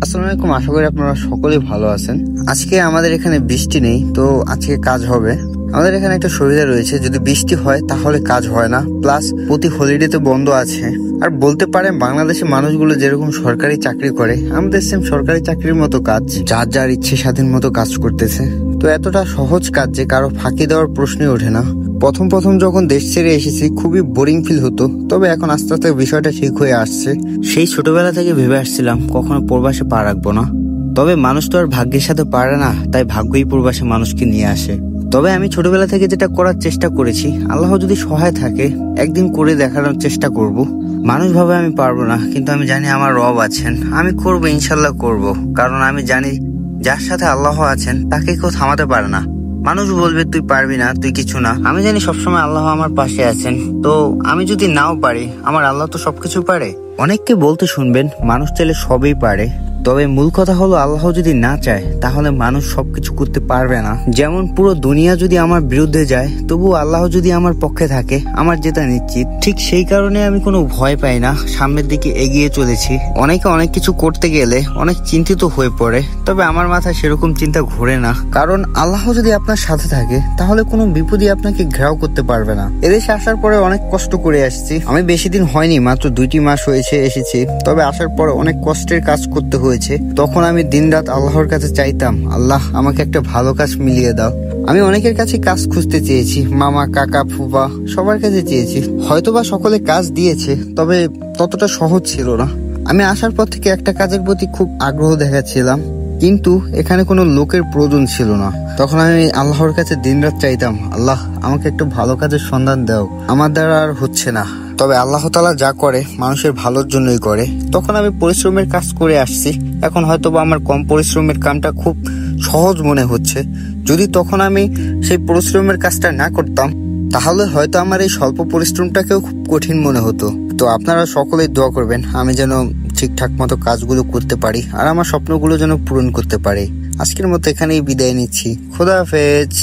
আসসালামু আলাইকুম, আশা করি আপনারা সকলেই ভালো আছেন। আজকে আমাদের এখানে বৃষ্টি নেই, তো আজকে কাজ হবে। আমাদের এখানে একটা সুবিধা রয়েছে, যদি বৃষ্টি হয় তাহলে কাজ হয় না, প্লাস প্রতি হলিডেতে বন্ধ আছে। আর বলতে পারেন বাংলাদেশের মানুষগুলো যেরকম সরকারি চাকরি করে, আমাদের সেম সরকারি চাকরির মতো কাজ, যার যার ইচ্ছে স্বাধীন মতো কাজ করতেছে। তো এতটা সহজ কাজ যে কারো ফাঁকি দেওয়ার প্রশ্নই ওঠে না। প্রথম প্রথম যখন দেশ ছেড়ে এসেছি খুবই বোরিং ফিল হতো, তবে এখন আস্তে আস্তে বিষয়টা ঠিক হয়ে আসছে। সেই ছোটবেলা থেকে ভেবে আসছিলাম কখনো প্রবাসে পা রাখবো না, তবে মানুষ তো আর ভাগ্যের সাথে পারে না, তাই ভাগ্যই প্রবাসে মানুষকে নিয়ে আসে। তবে আমি ছোটবেলা থেকে যেটা করার চেষ্টা করেছি, আল্লাহ যদি সহায় থাকে একদিন করে দেখানোর চেষ্টা করব। মানুষ ভাবে আমি পারবো না, কিন্তু আমি জানি আমার রব আছেন, আমি করব, ইনশাল্লাহ করব। কারণ আমি জানি যার সাথে আল্লাহ আছেন তাকে কেউ থামাতে পারে না। মানুষ বলবে তুই পারবি না, তুই কিছু না, আমি জানি সবসময় আল্লাহ আমার পাশে আছেন। তো আমি যদি নাও পারি, আমার আল্লাহ তো সবকিছু পারে। অনেককে বলতে শুনবেন মানুষ চাইলে সবই পারে, তবে মূল কথা হলো আল্লাহ যদি না চায় তাহলে মানুষ সবকিছু করতে পারবে না। যেমন পুরো দুনিয়া যদি আমার বিরুদ্ধে যায়, তবু আল্লাহ যদি আমার পক্ষে থাকে, আমার যেটা নিশ্চিত। ঠিক সেই কারণে আমি কোনো ভয় পাই না, সামনের দিকে এগিয়ে চলেছি। অনেকে অনেক কিছু করতে গেলে অনেক চিন্তিত হয়ে পড়ে, তবে আমার মাথায় সেরকম চিন্তা ঘোরে না। কারণ আল্লাহ যদি আপনার সাথে থাকে তাহলে কোনো বিপদই আপনাকে ঘেরাও করতে পারবে না। এদেশে আসার পরে অনেক কষ্ট করে আসছি। আমি বেশি দিন হয়নি, মাত্র 2টি মাস হয়েছে এসেছি, তবে আসার পরে অনেক কষ্টের কাজ করতে হয়েছে। তখন আমি দিনরাত আল্লাহর কাছে চাইতাম, আল্লাহ আমাকে একটা ভালো কাজ মিলিয়ে দাও। আমি অনেকের কাছে কাজ খুঁজতে চেয়েছি, মামা, কাকা, ফুফা, সবার কাছে চেয়েছি। হয়তোবা সকলে কাজ দিয়েছে, তবে ততটা সহজ ছিল না। আমি আসার পর থেকে একটা কাজের প্রতি খুব আগ্রহ দেখাচ্ছিলাম, কিন্তু এখানে কোনো লোকের প্রয়োজন ছিল না। তখন আমি আল্লাহর কাছে দিনরাত চাইতাম, আল্লাহ আমাকে একটু ভালো কাজের সন্ধান দাও, আমার দ্বারা আর হচ্ছে না। তবে আল্লাহ তাআলা যা করে মানুষের ভালোর জন্যই করে। তখন আমি পরিশ্রমের কাজ করে আসছি, এখন হয়তোবা আমার কম পরিশ্রমের কামটা খুব সহজ মনে হচ্ছে। যদি তখন আমি সেই পরিশ্রমের কাজটা না করতাম, তাহলে হয়তো আমার এই স্বল্প পরিশ্রমটাকেও খুব কঠিন মনে হতো। তো আপনারা সকলেই দোয়া করবেন আমি যেন ঠিকঠাক মতো কাজগুলো করতে পারি, আর আমার স্বপ্নগুলো যেন পূরণ করতে পারি। আজকের মতো এখানেই বিদায় নিচ্ছি। খোদা হাফেজ।